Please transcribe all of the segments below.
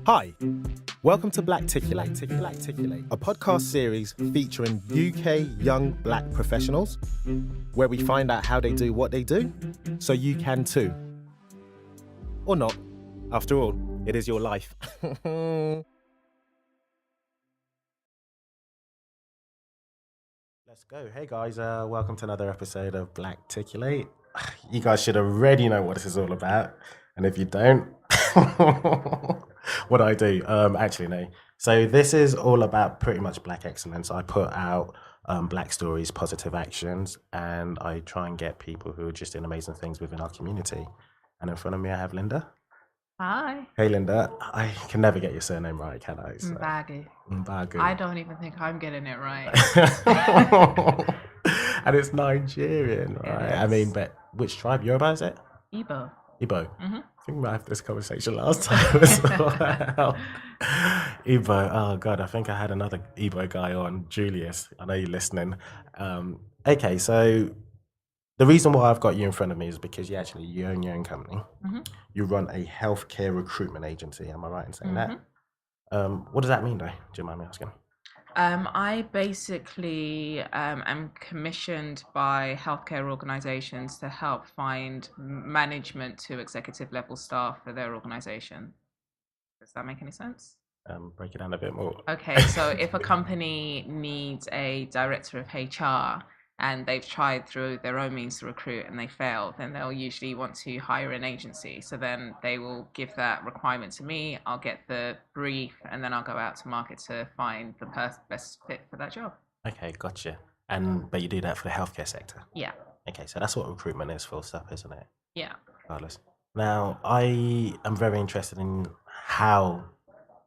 Hi, welcome to Blacticulate, a podcast series featuring UK young black professionals, where we find out how they do what they do, so you can too. Or not. After all, it is your life. Let's go. Hey guys, welcome to another episode of Blacticulate. You guys should already know what this is all about, and if you don't, what do I do? Actually, no. So this is all about pretty much black excellence. I put out black stories, positive actions, and I try and get people who are just doing amazing things within our community. And in front of me, I have Linda. Hi. Hey, Linda. I can never get your surname right, can I? So, Mbagwu. I don't even think I'm getting it right. And it's Nigerian, right? I mean, but which tribe? Yoruba, is it? Igbo. Igbo. Mm-hmm. I think we might have this conversation last time as well. Igbo. Oh, God. I think I had another Igbo guy on, Julius. I know you're listening. Okay, so the reason why I've got you in front of me is because you own your own company. Mm-hmm. You run a healthcare recruitment agency. Am I right in saying that? What does that mean, though? Do you mind me asking? I basically am commissioned by healthcare organizations to help find management to executive level staff for their organization. Does that make any sense? Break it down a bit more. Okay, so if a company needs a director of HR and they've tried through their own means to recruit and they fail, then they'll usually want to hire an agency. So then they will give that requirement to me, I'll get the brief, and then I'll go out to market to find the best fit for that job. Okay, gotcha. But you do that for the healthcare sector? Yeah. Okay, so that's what recruitment is, full stop, isn't it? Yeah. Regardless. Now, I am very interested in how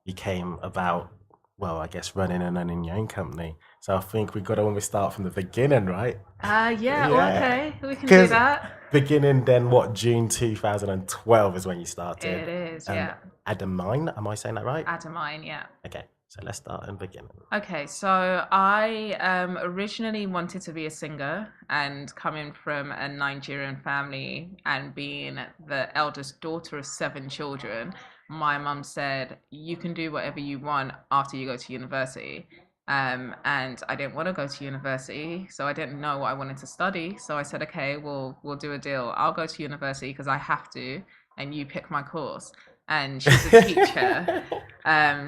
you came about, well, I guess running and owning your own company. So I think we've got to almost start from the beginning, right? Okay, we can do that. Beginning then, what, June 2012 is when you started? It is, yeah. Adamine, am I saying that right? Adamine, yeah. Okay, so let's start in the beginning. Okay, so I originally wanted to be a singer, and coming from a Nigerian family and being the eldest daughter of 7 children, my mum said, you can do whatever you want after you go to university. And I didn't want to go to university, so I didn't know what I wanted to study. So I said, okay, we'll do a deal. I'll go to university because I have to, and you pick my course. And she's a teacher.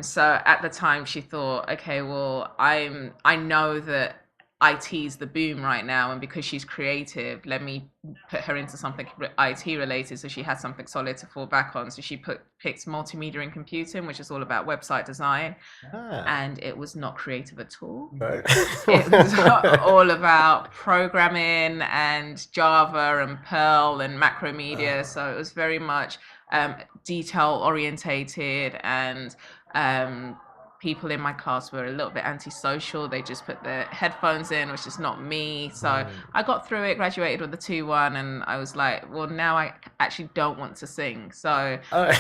So at the time she thought, okay, well, I know that IT's the boom right now, and because she's creative, let me put her into something IT related so she has something solid to fall back on. So she picked multimedia and computing, which is all about website design. And it was not creative at all. No. It was all about programming and Java and Perl and Macromedia. So it was very much detail orientated, and people in my class were a little bit antisocial. They just put their headphones in, which is not me. So I got through it, graduated with a 2-1, and I was like, well, now I actually don't want to sing. So I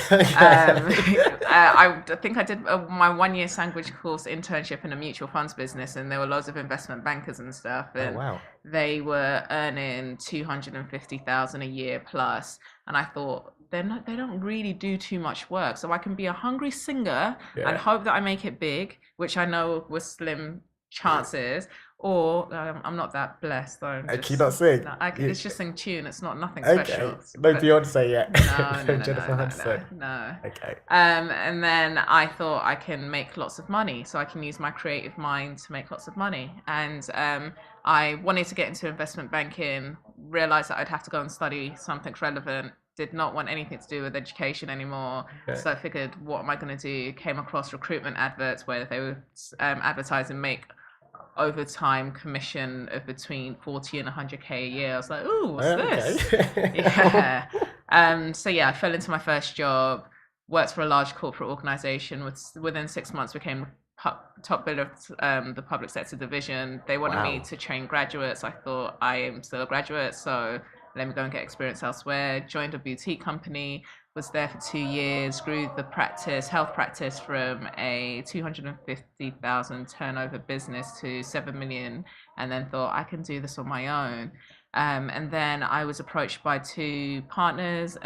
think I did my 1-year sandwich course internship in a mutual funds business, and there were loads of investment bankers and stuff. And they were earning 250,000 a year plus. And I thought, they don't really do too much work. So I can be a hungry singer and hope that I make it big, which I know was slim chances, or I'm not that blessed. Though. Can you not sing? No, it's just sing tune. It's not nothing special. No Beyonce yet. No. Okay. And then I thought I can make lots of money, so I can use my creative mind to make lots of money. And I wanted to get into investment banking, realized that I'd have to go and study something relevant, did not want anything to do with education anymore. So I figured, what am I going to do? Came across recruitment adverts where they were advertising make overtime commission of between 40 and 100k a year. I was like, ooh, what's this? So I fell into my first job, worked for a large corporate organization. Within 6 months became top biller of the public sector division. They wanted me to train graduates. I thought, I am still a graduate, so let me go and get experience elsewhere. Joined a boutique company, was there for 2 years, grew the health practice from a 250,000 turnover business to 7 million, and then thought, I can do this on my own. And then I was approached by two partners,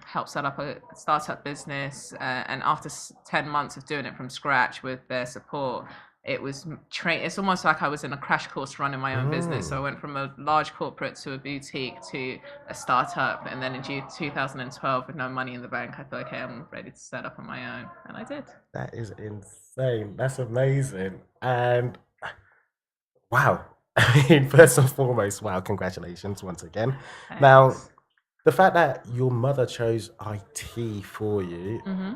helped set up a startup business. And after 10 months of doing it from scratch with their support, it was it's almost like I was in a crash course running my own business. So I went from a large corporate to a boutique to a startup. And then in 2012, with no money in the bank, I thought, okay, I'm ready to set up on my own. And I did. That is insane. That's amazing. And wow. I mean, first and foremost, wow, congratulations once again. Now, Thanks. the fact that your mother chose IT for you, Hmm.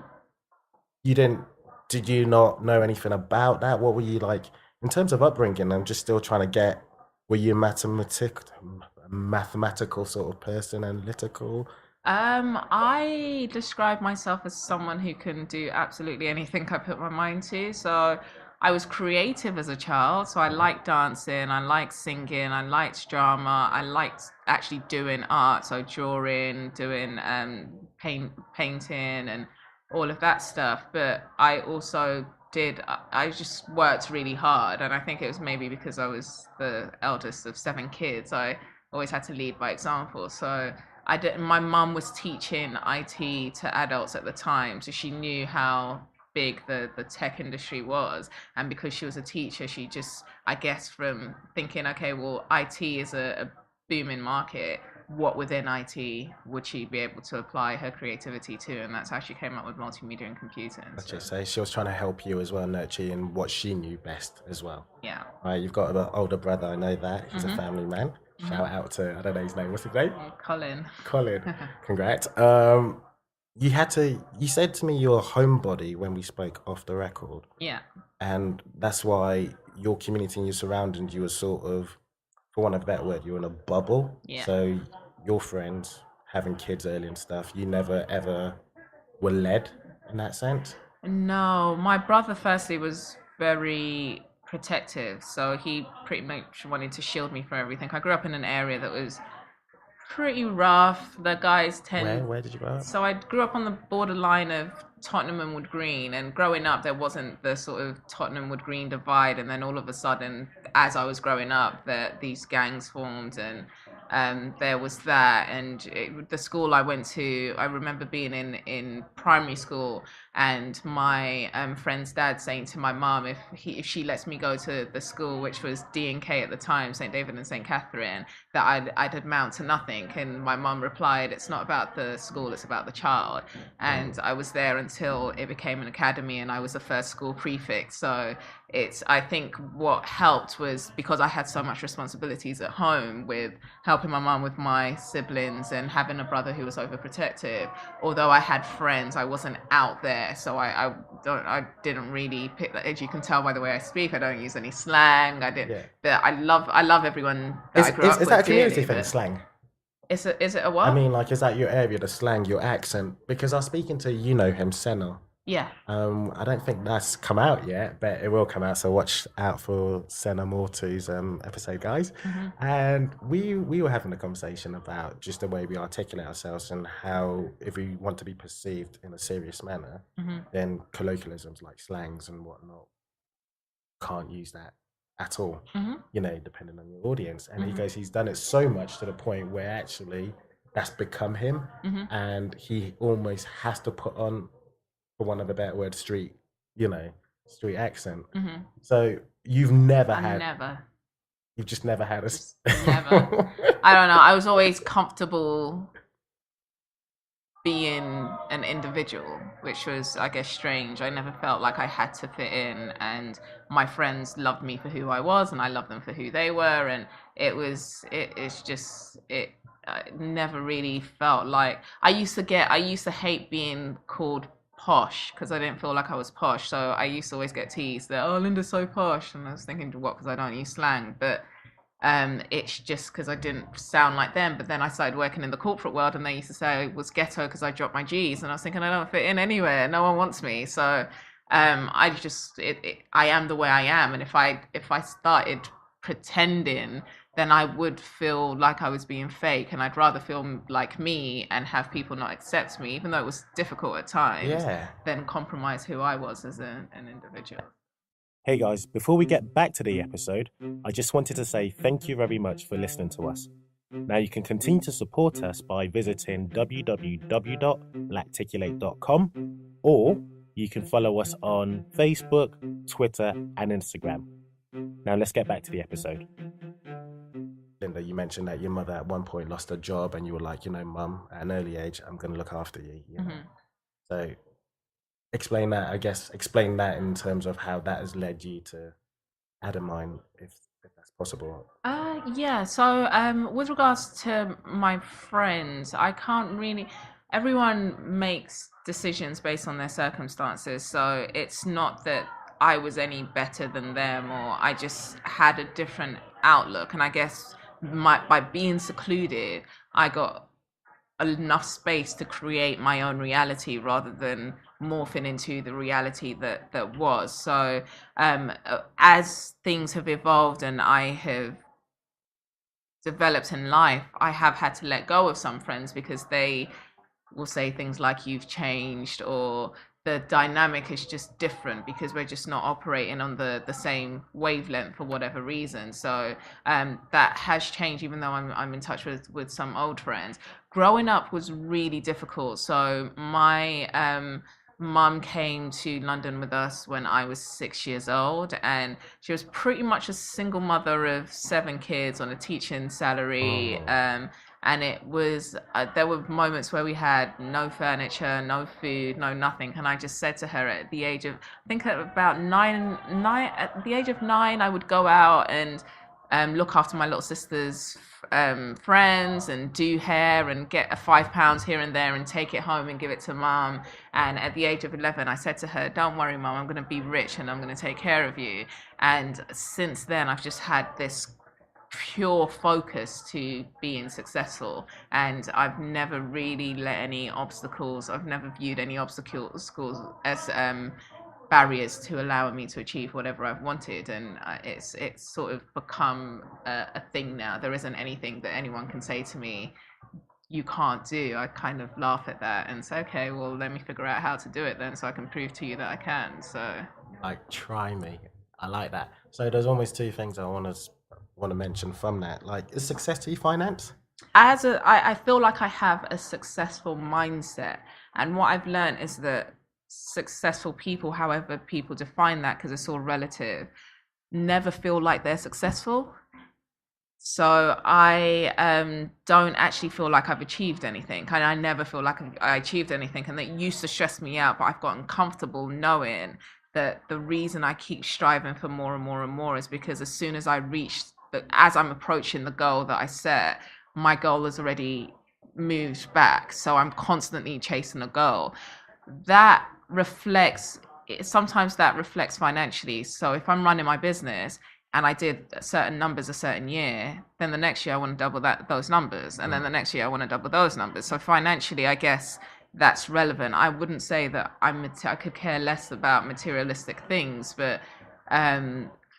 you didn't, did you not know anything about that? What were you like in terms of upbringing? I'm just still trying to get, were you a mathematical sort of person, analytical? I describe myself as someone who can do absolutely anything I put my mind to. So I was creative as a child. So I Mhm. liked dancing, I liked singing, I liked drama, I liked actually doing art. So drawing, doing painting, and all of that stuff. But I also I just worked really hard. And I think it was maybe because I was the eldest of seven kids. I always had to lead by example. So I did, my mum was teaching IT to adults at the time, so she knew how big the tech industry was. And because she was a teacher, she just, I guess, from thinking, okay, well, IT is a booming market. What within IT would she be able to apply her creativity to? And that's how she came up with multimedia and computing. Let's So, just say she was trying to help you as well, nurture you in what she knew best as well. yeah. Right, you've got an older brother, I know that. He's a Mm-hmm. family man. Mm-hmm. Shout out to, I don't know his name, what's his name? Colin. Colin. Congrats. You said to me you're a homebody when we spoke off the record. Yeah. And that's why your community and your surroundings, you were sort of, for want of a better word, you're in a bubble. Yeah. So your friends having kids early and stuff, you never ever were led in that sense. No, my brother firstly was very protective, so he pretty much wanted to shield me from everything. I grew up in an area that was pretty rough. The guys Where? tend. Where did you grow up? So I grew up on the borderline of Tottenham and Wood Green, and growing up, there wasn't the sort of Tottenham Wood Green divide. And then all of a sudden, as I was growing up, that these gangs formed, and there was that. And the school I went to, I remember being in primary school, and my friend's dad saying to my mom, if she lets me go to the school, which was D&K at the time, St David and St Catherine, that I'd amount to nothing. And my mum replied, it's not about the school, it's about the child. And I was there until it became an academy, and I was the first school prefect. So I think what helped was because I had so much responsibilities at home with helping my mum with my siblings and having a brother who was overprotective. Although I had friends, I wasn't out there. So I didn't really pick that. As you can tell by the way I speak, I don't use any slang. I did, Yeah. but I love everyone that I grew up Is that with a community dearly. thing, But slang? is it a I what? mean, like, is that your area, the slang, your accent? Because I was speaking to, you know him, Senna. Yeah. I don't think that's come out yet, but it will come out. So watch out for Senna Mortu's episode, guys. Hmm. And we were having a conversation about just the way we articulate ourselves and how if we want to be perceived in a serious manner, Hmm. then colloquialisms like slangs and whatnot can't use that at all. Hmm. You know, depending on your audience. And he Hmm. goes, he's done it so much to the point where actually that's become him, Hmm. and he almost has to put on, for one of a better word, you know, street accent. Hmm. So you've never I had, never, you've just never had a. just never. I don't know. I was always comfortable being an individual, which was, I guess, strange. I never felt like I had to fit in, and my friends loved me for who I was, and I loved them for who they were, and it's just it. I never really felt like I used to hate being called posh because I didn't feel like I was posh. So I used to always get teased that, oh, Linda's so posh, and I was thinking, what? Because I don't use slang, but it's just because I didn't sound like them. But then I started working in the corporate world, and they used to say I was ghetto because I dropped my G's, and I was thinking I don't fit in anywhere. No one wants me. So I am the way I am, and if I started pretending, then I would feel like I was being fake, and I'd rather feel like me and have people not accept me, even though it was difficult at times, Yeah. than compromise who I was as an individual. Hey guys, before we get back to the episode, I just wanted to say thank you very much for listening to us. Now, you can continue to support us by visiting www.blacticulate.com, or you can follow us on Facebook, Twitter, and Instagram. Now, let's get back to the episode. Linda, you mentioned that your mother at one point lost her job, and you were like, Mum, at an early age, I'm going to look after you. So, explain that. I guess explain that in terms of how that has led you to Adamine, if that's possible. Yeah. So, with regards to my friends, I can't really. Everyone makes decisions based on their circumstances. So it's not that I was any better than them, or I just had a different outlook. And I guess by being secluded, I got enough space to create my own reality rather than morphing into the reality that was. So as things have evolved and I have developed in life, I have had to let go of some friends because they will say things like you've changed, or the dynamic is just different because we're just not operating on the same wavelength for whatever reason. So that has changed, even though I'm in touch with some old friends. Growing up was really difficult. So my mum came to London with us when I was 6 years old, and she was pretty much a single mother of 7 kids on a teaching salary. And it was there were moments where we had no furniture, no food, no nothing. And I just said to her at the age of, I think at about at the age of 9, I would go out and look after my little sister's friends and do hair and get a £5 here and there and take it home and give it to mum. And at the age of 11, I said to her, don't worry, mum, I'm going to be rich and I'm going to take care of you. And since then, I've just had this pure focus to being successful, and I've never really let any obstacles, I've never viewed any obstacles as barriers to allowing me to achieve whatever I've wanted. And it's sort of become a thing now. There isn't anything that anyone can say to me you can't do. I kind of laugh at that and say, okay, well, let me figure out how to do it then, so I can prove to you that I can. So Like, try me. I like that. So there's almost two things I want to mention from that. Like, is success to you finance? I feel like I have a successful mindset, and what I've learned is that successful people, however people define that, because it's all relative, never feel like they're successful. So I don't actually feel like I've achieved anything, and I never feel like I achieved anything, and that used to stress me out. But I've gotten comfortable knowing that the reason I keep striving for more and more and more is because as soon as I reach as I'm approaching the goal that I set, my goal has already moved back. So I'm constantly chasing a goal. That reflects, sometimes that reflects financially. So if I'm running my business and I did certain numbers a certain year, then the next year I want to double those numbers, and then the next year I want to double those numbers. So financially, I guess that's relevant. I wouldn't say that I could care less about materialistic things, but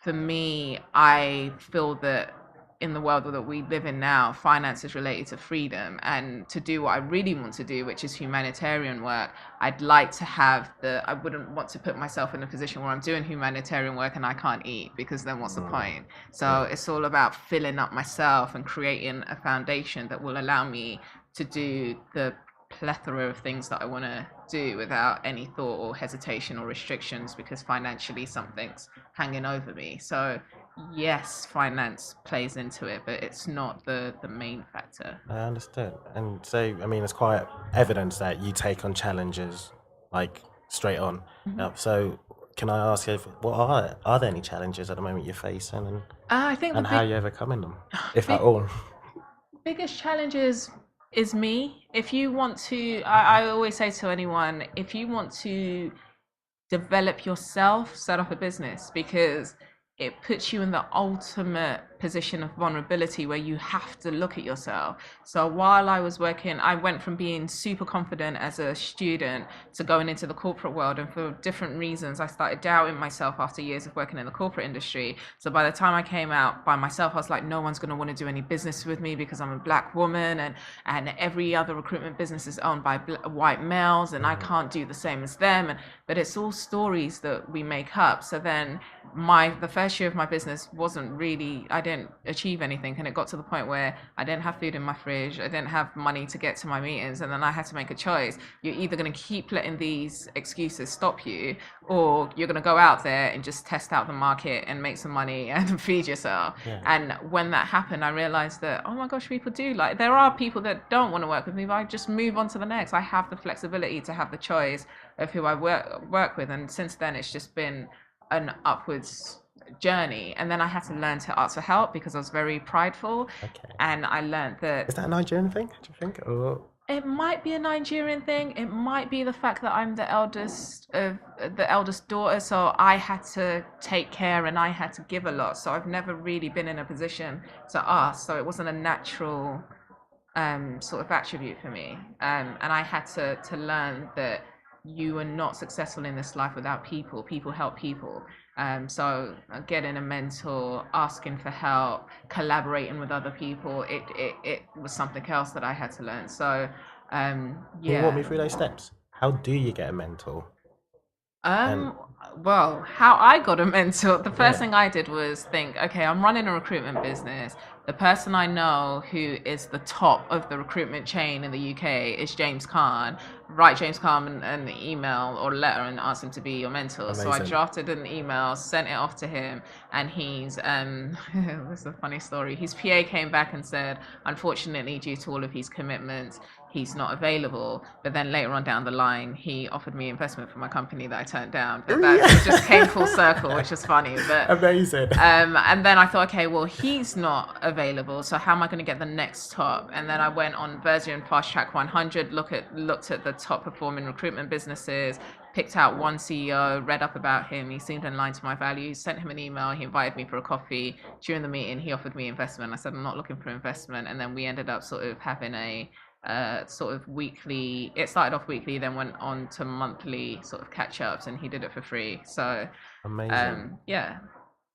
for me, I feel that in the world that we live in now, finance is related to freedom, and to do what I really want to do, which is humanitarian work. I'd like to have I wouldn't want to put myself in a position where I'm doing humanitarian work and I can't eat, because then what's the point? So it's all about filling up myself and creating a foundation that will allow me to do the plethora of things that I want to do without any thought or hesitation or restrictions, because financially something's hanging over me. So yes, finance plays into it, but it's not the main factor. I understand. And so, I mean, it's quite evident that you take on challenges like straight on. So, can I ask you, are there any challenges at the moment you're facing, I think and how are you overcoming them, if at all? Biggest challenge is me. If you want to, I always say to anyone, if you want to develop yourself, set up a business, because it puts you in the ultimate position of vulnerability where you have to look at yourself. So while I was working, I went from being super confident as a student to going into the corporate world, and for different reasons I started doubting myself after years of working in the corporate industry. So by the time I came out by myself, I was like, no one's going to want to do any business with me because I'm a black woman, and every other recruitment business is owned by white males, and I can't do the same as them. But it's all stories that we make up. So then the first year of my business wasn't really, I didn't achieve anything. And it got to the point where I didn't have food in my fridge, I didn't have money to get to my meetings, and then I had to make a choice. You're either going to keep letting these excuses stop you, or you're going to go out there and just test out the market and make some money and feed yourself. Yeah. And when that happened, I realized that, oh my gosh, people do, like, there are people that don't want to work with me, but I just move on to the next. I have the flexibility to have the choice of who I work with. And since then, it's just been an upwards journey. And then I had to learn to ask for help because I was very prideful. Okay. And I learned that Is that a Nigerian thing, do you think? Or it might be a Nigerian thing. It might be the fact that I'm the eldest daughter, so I had to take care and I had to give a lot. So I've never really been in a position to ask. So it wasn't a natural sort of attribute for me. And I had to learn that you are not successful in this life without people. People help people. So getting a mentor, asking for help, collaborating with other people, it was something else that I had to learn. So can you walk me through those steps? How do you get a mentor? Well, how I got a mentor, the first Yeah. thing I did was think, okay, I'm running a recruitment business. The person I know who is the top of the recruitment chain in the UK is James Khan. Write James Khan an email or letter and ask him to be your mentor. So I Amazing. drafted an email, sent it off to him, and he's this is a funny story. His PA came back and said, unfortunately, due to all of his commitments, he's not available. But then later on down the line, he offered me investment for my company that I turned down. But that just came full circle, which is funny. But Amazing. and then I thought, okay, well, he's not available, so how am I going to get the next top? And then I went on Version Fast Track 100, looked at the top performing recruitment businesses, picked out one CEO, read up about him. He seemed in line to my values, sent him an email. He invited me for a coffee. During the meeting, he offered me investment. I said, I'm not looking for investment. And then we ended up sort of having a sort of weekly, it started off weekly, then went on to monthly sort of catch ups, and he did it for free. So Amazing. yeah,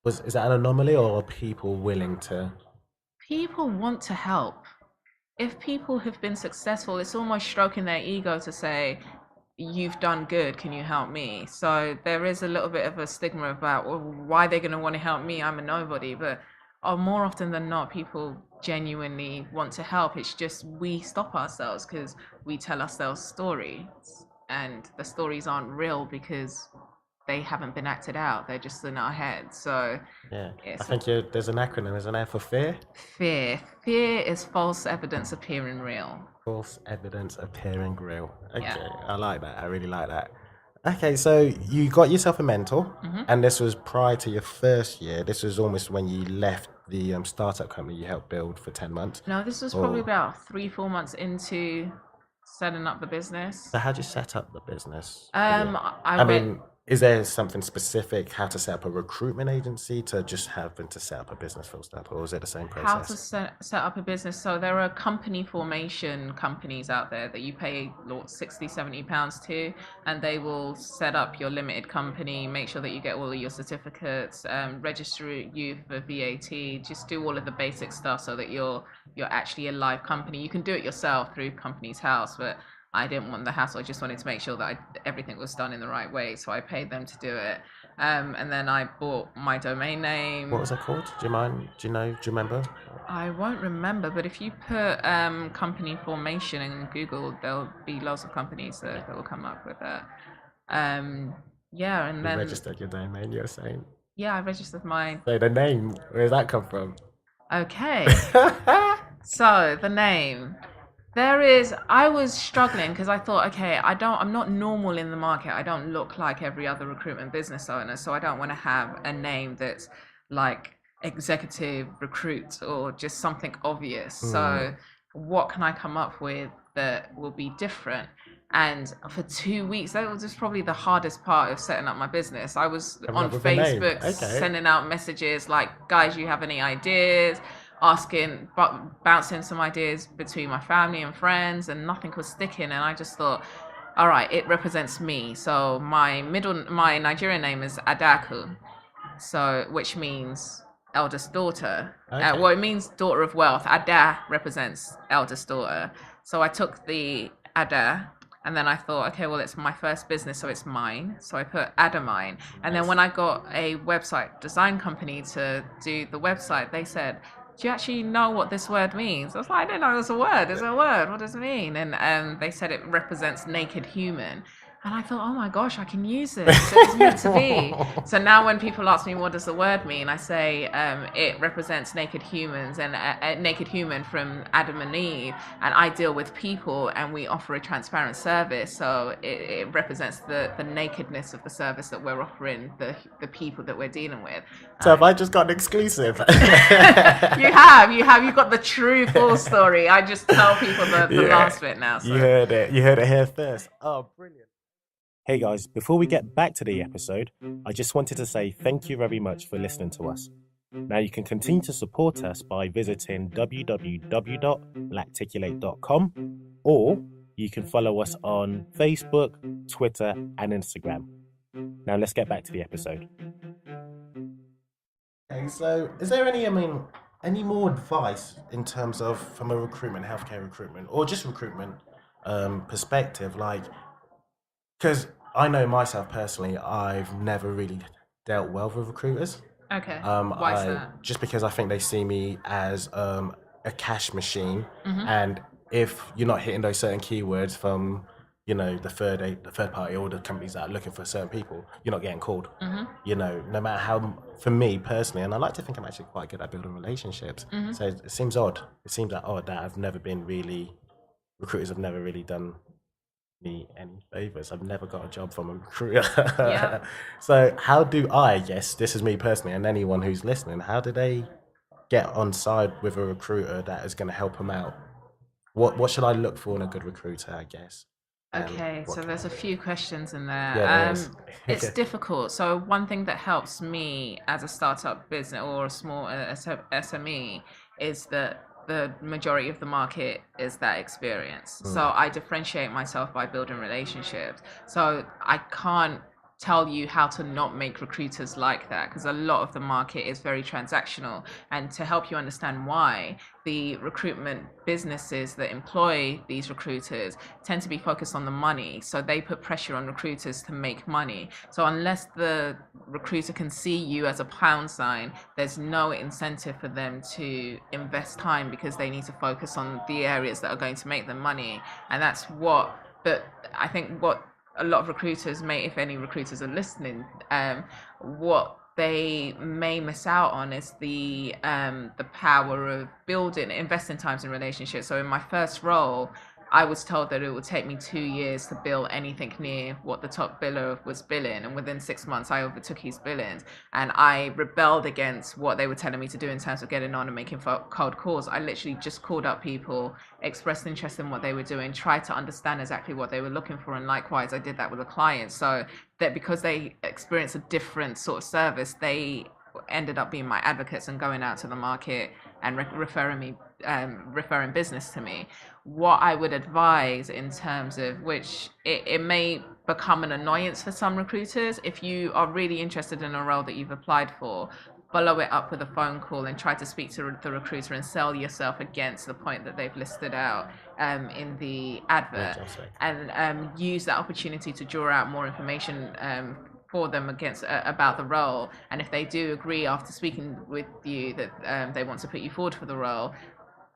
Is that an anomaly, or are people willing to? people want to help. If people have been successful, it's almost stroking their ego to say, you've done good, can you help me? So there is a little bit of a stigma about, well, why they're going to want to help me, I'm a nobody. But more often than not, people genuinely want to help. It's just we stop ourselves because we tell ourselves stories, and the stories aren't real because they haven't been acted out, they're just in our heads. So Yeah, I it's think there's an acronym, isn't there, for fear? fear is false evidence appearing real. False evidence appearing real. Okay, Yeah. I like that. I really like that. Okay, so you got yourself a mentor, and this was prior to your first year. This was almost when you left the startup company you helped build for 10 months. No, this was probably Or, about 3-4 months into setting up the business. so how'd you set up the business? I went. mean, is there something specific how to set up a recruitment agency to just having to set up a business full stop, or is it the same How to process? set up a business. So there are company formation companies out there that you pay £60-70 to, and they will set up your limited company, make sure that you get all of your certificates, register you for VAT, just do all of the basic stuff so that you're actually a live company. You can do it yourself through Company's House, but I didn't want the hassle. I just wanted to make sure that everything was done in the right way, so I paid them to do it. And then I bought my domain name. What was it called? Do you mind? Do you know? Do you remember? I won't remember, but if you put company formation in Google, there'll be lots of companies that will come up with that. Yeah, and You then registered your domain, you're saying. yeah, I registered my. So the name, where does that come from? Okay, so the name. I was struggling because I thought, okay, I'm not normal in the market. I don't look like every other recruitment business owner, so I don't want to have a name that's like executive recruit or just something obvious. So what can I come up with that will be different? And for 2 weeks, that was just probably the hardest part of setting up my business. I was Coming on up with a name. Facebook Okay. sending out messages like, guys, you have any ideas? Asking, bouncing some ideas between my family and friends, and nothing was sticking. And I just thought, all right, it represents me. So my Nigerian name is Adaku, so which means eldest daughter. Okay. Well, it means daughter of wealth. Ada represents eldest daughter. So I took the Ada And then I thought, okay, well, it's my first business, so it's mine. So I put Adamine. And then when I got a website design company to do the website, they said, do you actually know what this word means? I was like, I didn't know it was a word. It's a word. What does it mean? And they said it represents naked human. And I thought, oh my gosh, I can use this. It was meant to be. So now when people ask me, what does the word mean? I say it represents naked humans and a naked human from Adam and Eve. And I deal with people and we offer a transparent service. So it represents the nakedness of the service that we're offering, the people that we're dealing with. So have I just got an exclusive? You've got the true full story. I just tell people the last bit now. So. You heard it here first. Oh, brilliant. Hey guys, before we get back to the episode, I just wanted to say thank you very much for listening to us. Now you can continue to support us by visiting www.blacticulate.com, or you can follow us on Facebook, Twitter and Instagram. Now let's get back to the episode. Okay, so is there any more advice in terms of from a healthcare recruitment, or just recruitment perspective, like, because I know myself personally, I've never really dealt well with recruiters. Okay. Why is that? Just because I think they see me as a cash machine, and if you're not hitting those certain keywords from the third party or the companies that are looking for certain people, you're not getting called. No matter how, for me personally, and I like to think I'm actually quite good at building relationships. So it seems odd. It seems like odd that recruiters have never really done me any favors. I've never got a job from a recruiter. Yeah. So how do yes, this is me personally, and anyone who's listening, how do they get on side with a recruiter that is going to help them out? What should I look for in a good recruiter, I guess? Okay, so there's a few questions in there. Yeah, it's difficult. So one thing that helps me as a startup business or a small SME is that the majority of the market is that experience. So I differentiate myself by building relationships. So I can't tell you how to not make recruiters like that, because a lot of the market is very transactional. And to help you understand why, the recruitment businesses that employ these recruiters tend to be focused on the money. So they put pressure on recruiters to make money. So unless the recruiter can see you as a pound sign, there's no incentive for them to invest time, because they need to focus on the areas that are going to make them money. And that's what a lot of recruiters may, if any recruiters are listening, what they may miss out on is the power of investing times in relationships. So in my first role, I was told that it would take me 2 years to bill anything near what the top biller was billing. And within 6 months, I overtook his billings. And I rebelled against what they were telling me to do in terms of getting on and making cold calls. I literally just called up people, expressed interest in what they were doing, tried to understand exactly what they were looking for. And likewise, I did that with a client. So that because they experienced a different sort of service, they ended up being my advocates and going out to the market and referring business to me. What I would advise in terms of which it may become an annoyance for some recruiters, if you are really interested in a role that you've applied for, follow it up with a phone call and try to speak to the recruiter and sell yourself against the point that they've listed out in the advert, and use that opportunity to draw out more information for them about the role. And if they do agree after speaking with you that they want to put you forward for the role,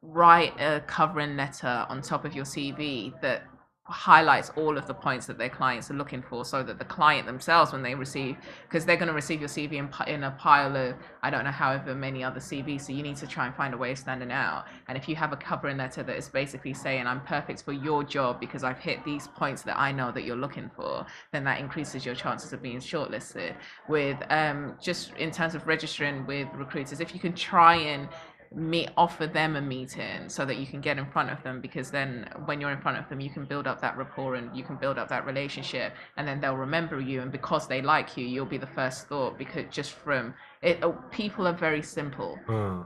write a covering letter on top of your CV that highlights all of the points that their clients are looking for, so that the client themselves, when they because they're going to receive your CV in a pile of, I don't know, however many other CVs, so you need to try and find a way of standing out. And if you have a covering letter that is basically saying, I'm perfect for your job because I've hit these points that I know that you're looking for, then that increases your chances of being shortlisted. With just in terms of registering with recruiters, if you can try and offer them a meeting so that you can get in front of them, because then when you're in front of them, you can build up that rapport and you can build up that relationship, and then they'll remember you, and because they like you, you'll be the first thought, because just from it, people are very simple,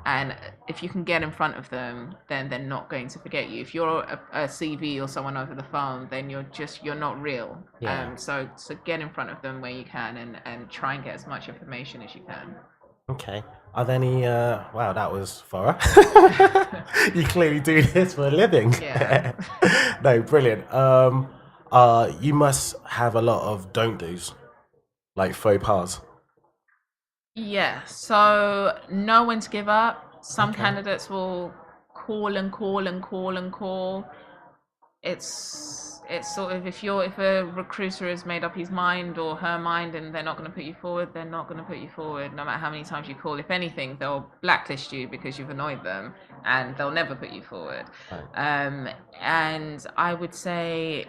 and if you can get in front of them, then they're not going to forget you. If you're a CV or someone over the phone, then you're not real. So get in front of them where you can, and try and get as much information as you can. Okay. Are there any, wow, that was thorough. You clearly do this for a living. Yeah. No, brilliant. You must have a lot of don't do's, like faux pas. Yeah, so know when to give up. Some Okay. candidates will call and call and call and call. It's sort of if a recruiter has made up his mind or her mind and they're not going to put you forward, they're not going to put you forward no matter how many times you call. If anything, they'll blacklist you because you've annoyed them and they'll never put you forward. Right. Um, and I would say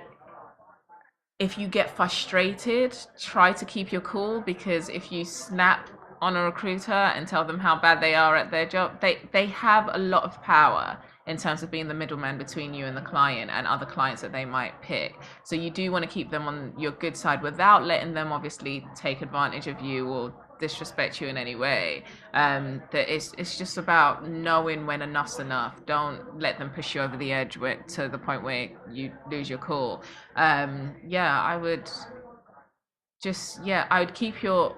if you get frustrated, try to keep your cool, because if you snap on a recruiter and tell them how bad they are at their job, they have a lot of power in terms of being the middleman between you and the client and other clients that they might pick. So you do want to keep them on your good side without letting them obviously take advantage of you or disrespect you in any way. That it's just about knowing when enough's enough. Don't let them push you over the edge to the point where you lose your cool. Yeah, I would keep your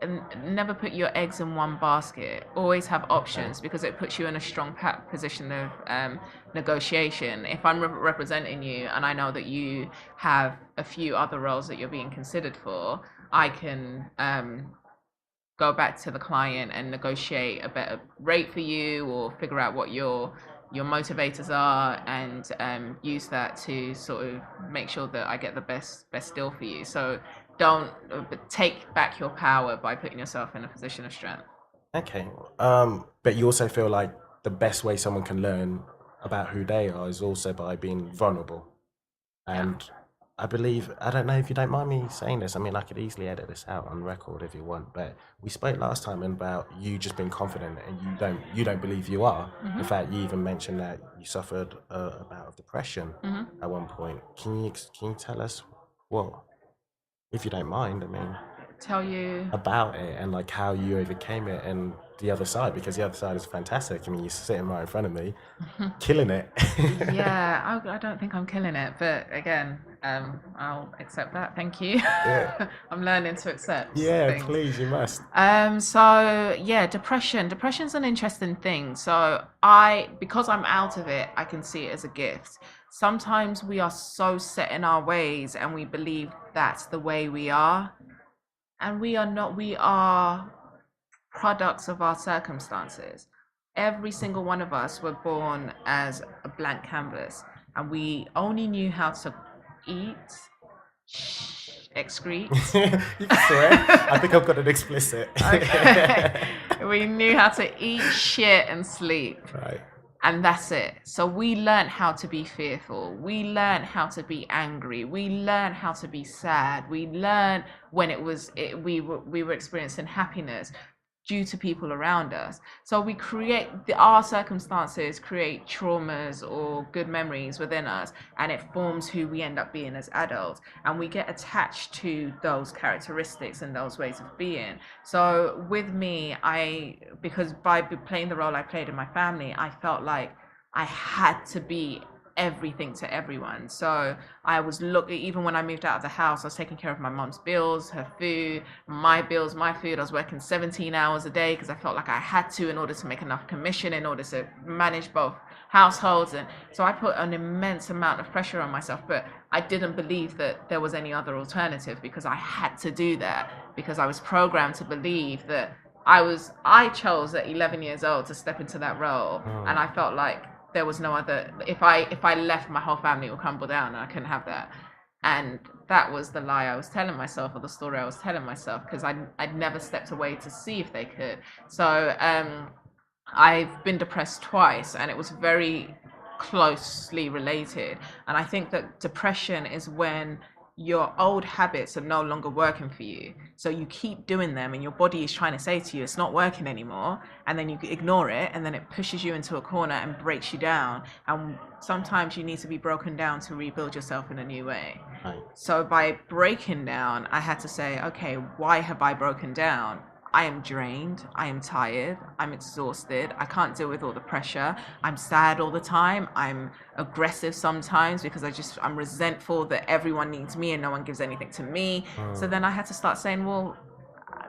and never put your eggs in one basket. Always have Okay. options, because it puts you in a strong position of negotiation. If I'm representing you and I know that you have a few other roles that you're being considered for, I can go back to the client and negotiate a better rate for you, or figure out what your motivators are, and use that to sort of make sure that I get the best deal for you. So don't take back your power by putting yourself in a position of strength. Okay. But you also feel like the best way someone can learn about who they are is also by being vulnerable. Yeah. And I believe, I don't know if you don't mind me saying this. I mean, I could easily edit this out on record if you want, but we spoke last time about you just being confident and you don't believe you are. In Hmm. fact, you even mentioned that you suffered a bout of depression Hmm. at one point. Can you tell us what, if you don't mind, I mean, Tell you. about it and like how you overcame it and the other side, because the other side is fantastic. I mean, you're sitting right in front of me, killing it. Yeah, I don't think I'm killing it, but again, I'll accept that. Thank you. Yeah. I'm learning to accept Yeah, things. please, you must. So yeah, depression. Depression's an interesting thing. So because I'm out of it, I can see it as a gift. Sometimes we are so set in our ways and we believe that's the way we are, and we are not. We are products of our circumstances. Every single one of us were born as a blank canvas, and we only knew how to eat, excrete. You can swear. I think I've got an explicit. Okay. We knew how to eat, shit, and sleep. Right. And that's it. So we learned how to be fearful. We learned how to be angry. We learned how to be sad. We learned when we were experiencing happiness due to people around us. So our circumstances create traumas or good memories within us, and it forms who we end up being as adults. And we get attached to those characteristics and those ways of being. So with me, because by playing the role I played in my family, I felt like I had to be everything to everyone. So I was even when I moved out of the house, I was taking care of my mom's bills, her food, my bills, my food. I was working 17 hours a day because I felt like I had to, in order to make enough commission, in order to manage both households. And so I put an immense amount of pressure on myself, but I didn't believe that there was any other alternative, because I had to do that, because I was programmed to believe that I chose at 11 years old to step into that role, and Mm. I felt like there was no other. If I left, my whole family would crumble down, and I couldn't have that. And that was the lie I was telling myself, or the story I was telling myself, because I'd never stepped away to see if they could. So I've been depressed twice, and it was very closely related. And I think that depression is when your old habits are no longer working for you. So you keep doing them, and your body is trying to say to you, it's not working anymore. And then you ignore it, and then it pushes you into a corner and breaks you down. And sometimes you need to be broken down to rebuild yourself in a new way. Right. So by breaking down, I had to say, okay, why have I broken down? I am drained. I am tired. I'm exhausted. I can't deal with all the pressure. I'm sad all the time. I'm aggressive sometimes because I'm resentful that everyone needs me and no one gives anything to me. So Mm. then I had to start saying, well,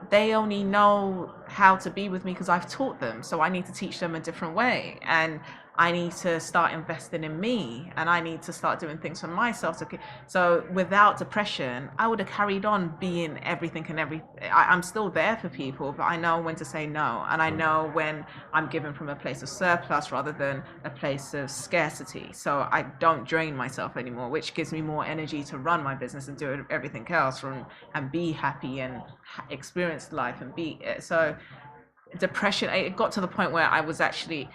they only know how to be with me because I've taught them. So I need to teach them a different way. And I need to start investing in me, and I need to start doing things for myself. So without depression, I would have carried on being everything and I'm still there for people, but I know when to say no, and I know when I'm given from a place of surplus rather than a place of scarcity. So I don't drain myself anymore, which gives me more energy to run my business and do everything else and be happy and experience life and be so. Depression, it got to the point where I was actually,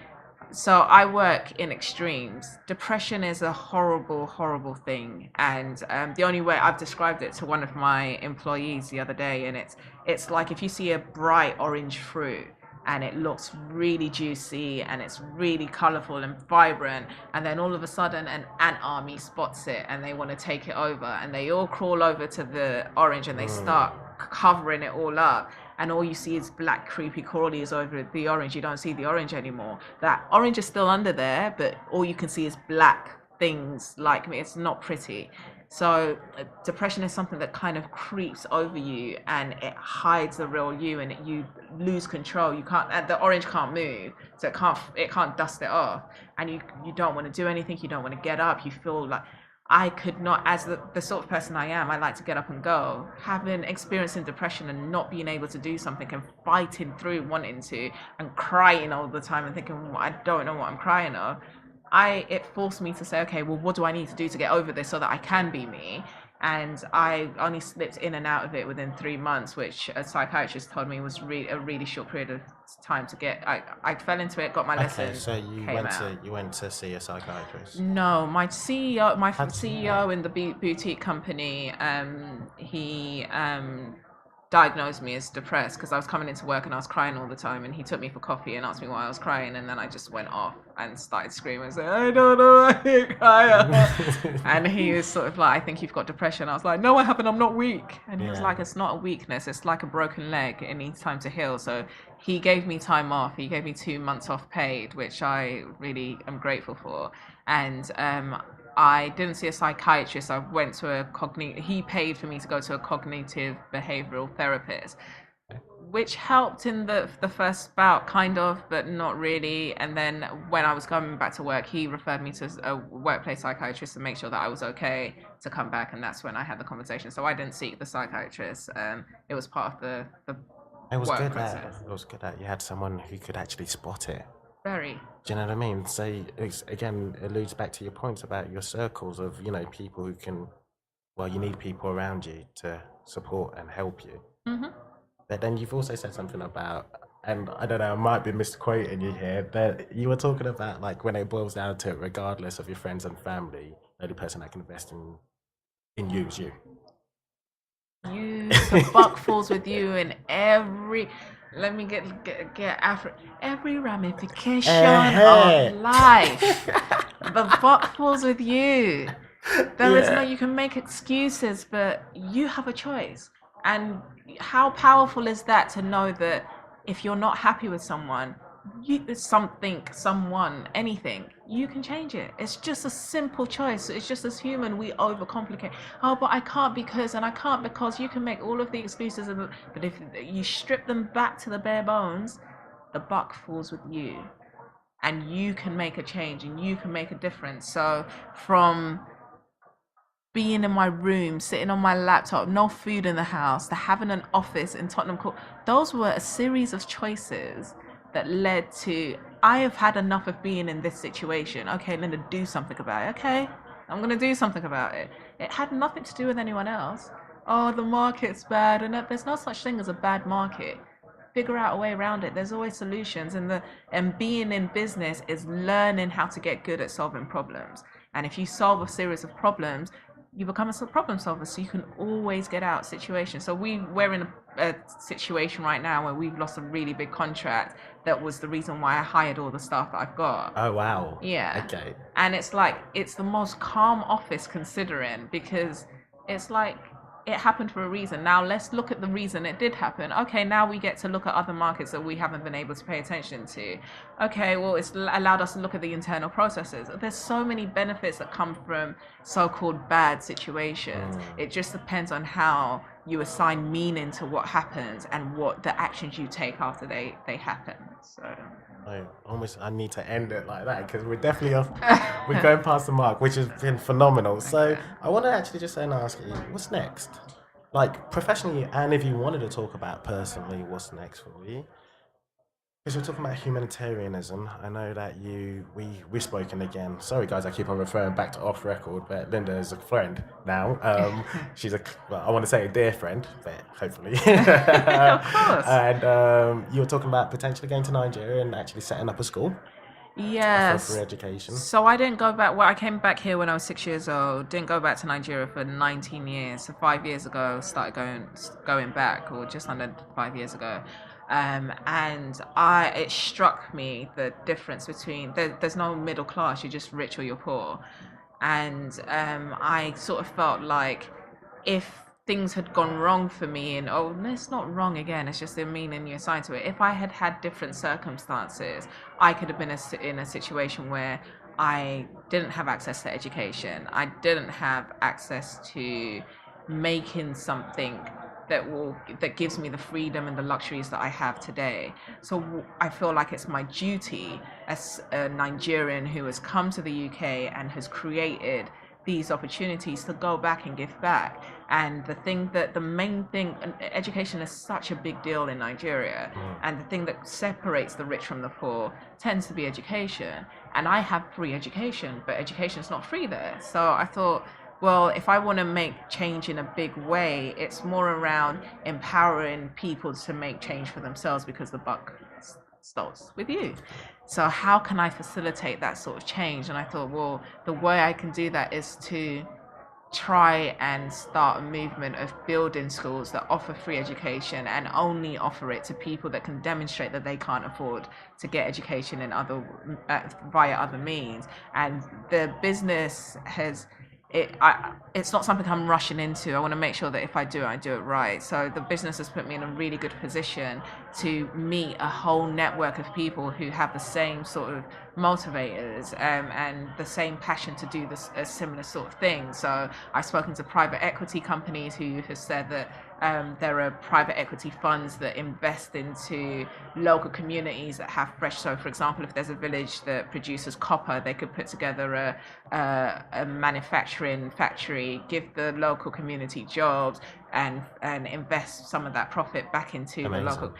so I work in extremes. Depression is a horrible, horrible thing, and the only way I've described it to one of my employees the other day, and it's like if you see a bright orange fruit and it looks really juicy and it's really colorful and vibrant, and then all of a sudden an ant army spots it and they want to take it over, and they all crawl over to the orange and they start covering it all up, and all you see is black creepy crawlies over the orange. You don't see the orange anymore. That orange is still under there, but all you can see is black things. Like me, it's not pretty. So depression is something that kind of creeps over you and it hides the real you, and you lose control. You can't, the orange can't move, so it can't dust it off, and you don't want to do anything. You don't want to get up. You feel like, I could not, as the sort of person I am, I like to get up and go. Having experiencing depression and not being able to do something and fighting through wanting to and crying all the time and thinking, well, I don't know what I'm crying of. It forced me to say, okay, well, what do I need to do to get over this so that I can be me? And I only slipped in and out of it within 3 months, which a psychiatrist told me was a really short period of time to get. I fell into it, got my lessons. Okay, so you went to see a psychiatrist. No, my CEO in the boutique company, he diagnosed me as depressed because I was coming into work and I was crying all the time, and he took me for coffee and asked me why I was crying, and then I just went off and started screaming and saying, I don't know, I can't cry. And he was sort of like, I think you've got depression. I was like, no, I haven't, I'm not weak. And he was like, it's not a weakness, it's like a broken leg, it needs time to heal. So he gave me time off. He gave me 2 months off paid, which I really am grateful for. And I didn't see a psychiatrist. I went to he paid for me to go to a cognitive behavioral therapist, which helped in the first bout, kind of, but not really. And then when I was coming back to work, he referred me to a workplace psychiatrist to make sure that I was okay to come back. And that's when I had the conversation. So I didn't seek the psychiatrist. It was part of the It was work good process. that it was good that you had someone who could actually spot it. Very. Do you know what I mean? So again, it alludes back to your points about your circles of, people who can, well, you need people around you to support and help you. Mm-hmm. But then you've also said something about, and I don't know, I might be misquoting you here, but you were talking about like when it boils down to it, regardless of your friends and family, the only person that can invest in you is you. The buck falls with you in every. Let me get every ramification of life. The buck falls with you. There is no. You can make excuses, but you have a choice. And how powerful is that to know that if you're not happy with someone, someone, anything, you can change it. It's just a simple choice. It's just as human, we overcomplicate. Oh, but I can't because, and I can't because. You can make all of the excuses, but if you strip them back to the bare bones, the buck falls with you, and you can make a change and you can make a difference. So from being in my room, sitting on my laptop, no food in the house, to having an office in Tottenham Court, those were a series of choices that led to, I have had enough of being in this situation. Okay, Linda, do something about it. Okay, I'm going to do something about it. It had nothing to do with anyone else. Oh, the market's bad. And there's no such thing as a bad market. Figure out a way around it. There's always solutions. And being in business is learning how to get good at solving problems. And if you solve a series of problems, you become a problem solver, so you can always get out situations. So we're in a situation right now where we've lost a really big contract that was the reason why I hired all the staff that I've got. Oh, wow. Yeah. Okay. And it's like, it's the most calm office considering, because it's like, it happened for a reason. Now let's look at the reason it did happen. Okay, now we get to look at other markets that we haven't been able to pay attention to. Okay, well, it's allowed us to look at the internal processes. There's so many benefits that come from so-called bad situations. It just depends on how you assign meaning to what happens and what the actions you take after they happen. So I need to end it like that because we're definitely off. We're going past the mark, which has been phenomenal. So Okay. I want to actually just ask you, what's next? Like professionally, and if you wanted to talk about personally, what's next for you? Because we're talking about humanitarianism. I know that we've spoken again. Sorry, guys, I keep on referring back to off record, but Linda is a friend now. She's I want to say a dear friend, but hopefully. Of course. And you were talking about potentially going to Nigeria and actually setting up a school for free Yes. education. So I didn't go back. Well, I came back here when I was 6 years old. Didn't go back to Nigeria for 19 years. So 5 years ago, started going back, or just under 5 years ago. And it struck me the difference between there's no middle class. You're just rich or you're poor. And I sort of felt like if things had gone wrong for me, and oh no, it's not wrong again, it's just the meaning you assign to it. If I had had different circumstances, I could have been in a situation where I didn't have access to education, I didn't have access to making something that gives me the freedom and the luxuries that I have today. So I feel like it's my duty as a Nigerian who has come to the UK and has created these opportunities to go back and give back. And the main thing, education is such a big deal in Nigeria, and the thing that separates the rich from the poor tends to be education. And I have free education, but education is not free there. So I thought, well, if I want to make change in a big way, it's more around empowering people to make change for themselves, because the buck starts with you. So how can I facilitate that sort of change? And I thought, well, the way I can do that is to try and start a movement of building schools that offer free education, and only offer it to people that can demonstrate that they can't afford to get education in via other means. And the business has it's not something I'm rushing into. I want to make sure that if I do it right. So the business has put me in a really good position to meet a whole network of people who have the same sort of motivators, and the same passion to do a similar sort of thing. So I've spoken to private equity companies who have said that there are private equity funds that invest into local communities that have fresh. So, for example, if there's a village that produces copper, they could put together a manufacturing factory, give the local community jobs, and invest some of that profit back into the local.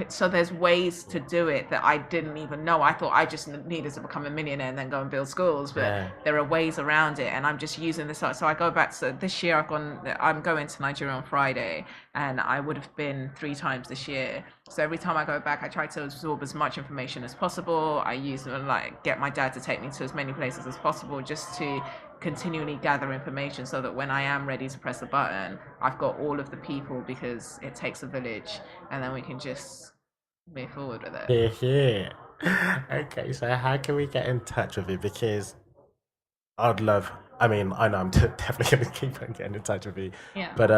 So there's ways to do it that I didn't even know. I thought I just needed to become a millionaire and then go and build schools, but there are ways around it, and I'm just using this. So I go back to this year. I'm going to Nigeria on Friday, and I would have been 3 times this year. So every time I go back, I try to absorb as much information as possible. I use get my dad to take me to as many places as possible, just to continually gather information, so that when I am ready to press the button, I've got all of the people, because it takes a village, and then we can just move forward with it. Yeah. Okay, so how can we get in touch with you? Because I'd love. I mean, I know I'm definitely going to keep on getting in touch with you. Yeah. But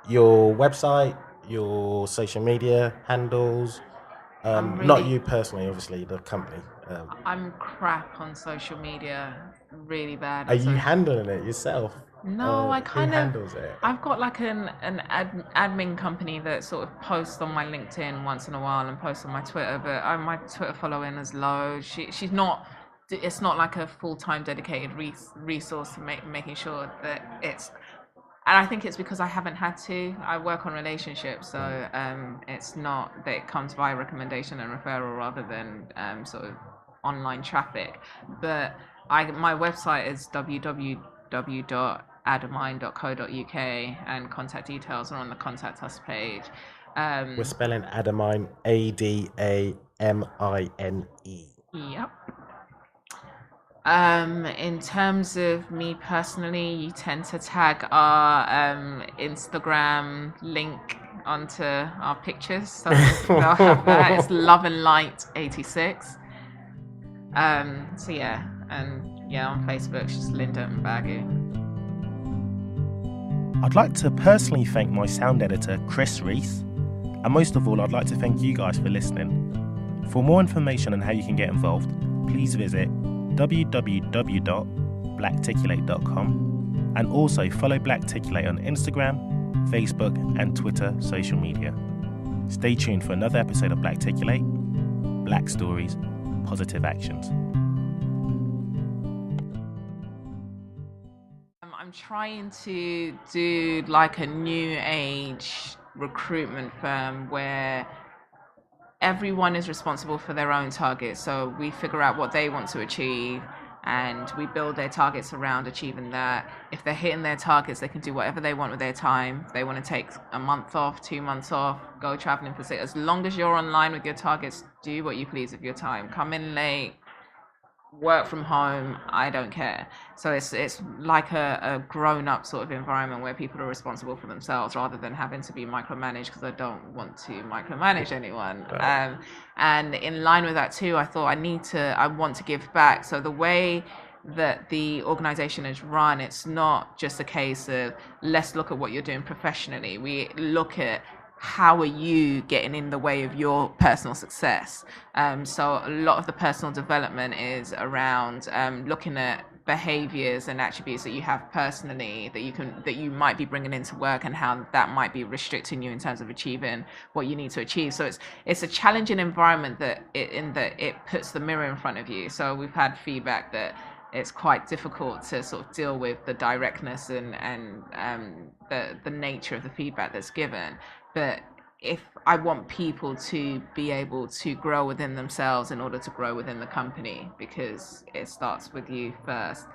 your website, your social media handles, not you personally, obviously, the company. I'm crap on social media, really bad. Are you handling it yourself? No, Who handles it? I've got like an admin company that sort of posts on my LinkedIn once in a while and posts on my Twitter, but my Twitter following is low. She's not. It's not like a full-time dedicated resource to making sure that it's. And I think it's because I haven't had to. I work on relationships, so it's not that it comes via recommendation and referral rather than sort of online traffic. But my website is www.adamine.co.uk, and contact details are on the contact us page. We're spelling Adamine, Adamine. Yep. In terms of me personally, you tend to tag our Instagram link onto our pictures, so they'll have that. It's Love and Light 86. So yeah, and yeah, on Facebook, it's just Linda Mbagwu. I'd like to personally thank my sound editor, Chris Reese, and most of all, I'd like to thank you guys for listening. For more information on how you can get involved, please visit www.blacticulate.com, and also follow Blacticulate on Instagram, Facebook and Twitter social media. Stay tuned for another episode of Blacticulate. Black stories, positive actions. I'm trying to do like a new age recruitment firm where everyone is responsible for their own targets. So we figure out what they want to achieve and we build their targets around achieving that. If they're hitting their targets, they can do whatever they want with their time. If they want to take a month off, 2 months off, go traveling for 6, as long as you're online with your targets, do what you please with your time. Come in late, work from home, I don't care. So it's like a grown up sort of environment where people are responsible for themselves rather than having to be micromanaged, because I don't want to micromanage anyone. Right. And in line with that too, I thought I want to give back. So the way that the organization is run, it's not just a case of let's look at what you're doing professionally. We look at how are you getting in the way of your personal success. So a lot of the personal development is around looking at behaviors and attributes that you have personally that you might be bringing into work, and how that might be restricting you in terms of achieving what you need to achieve. So it's a challenging environment that it puts the mirror in front of you. So we've had feedback that it's quite difficult to sort of deal with the directness and the nature of the feedback that's given. But if I want people to be able to grow within themselves in order to grow within the company, because it starts with you first.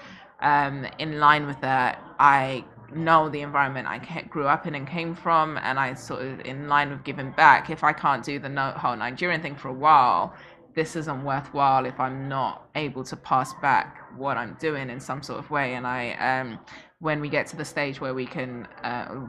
In line with that, I know the environment I grew up in and came from, and I sort of, in line with giving back, if I can't do the whole Nigerian thing for a while, this isn't worthwhile if I'm not able to pass back what I'm doing in some sort of way. And when we get to the stage where we can,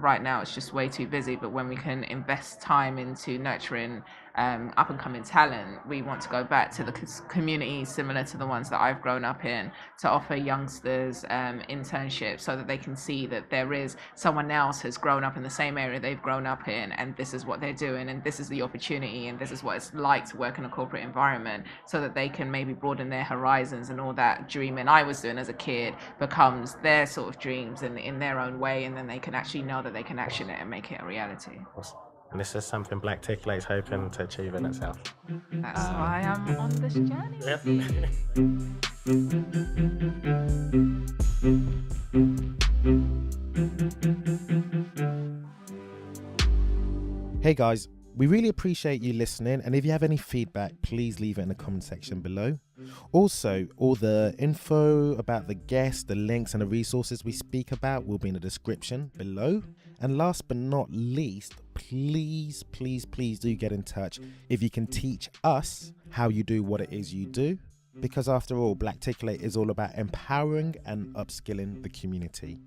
right now it's just way too busy, but when we can invest time into nurturing up and coming talent, we want to go back to the communities similar to the ones that I've grown up in, to offer youngsters internships so that they can see that there is someone else who's grown up in the same area they've grown up in, and this is what they're doing, and this is the opportunity, and this is what it's like to work in a corporate environment, so that they can maybe broaden their horizons, and all that dreaming I was doing as a kid becomes their sort of dreams in their own way, and then they can actually know that they can action it and make it a reality. And this is something Blacticulate's hoping to achieve in itself. That's why I'm on this journey with you. Hey guys, we really appreciate you listening, and if you have any feedback, please leave it in the comment section below. Also, all the info about the guests, the links and the resources we speak about will be in the description below. And last but not least, please do get in touch if you can teach us how you do what it is you do, because after all, Blacticulate is all about empowering and upskilling the community.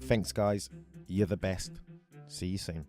Thanks guys, you're the best. See you soon.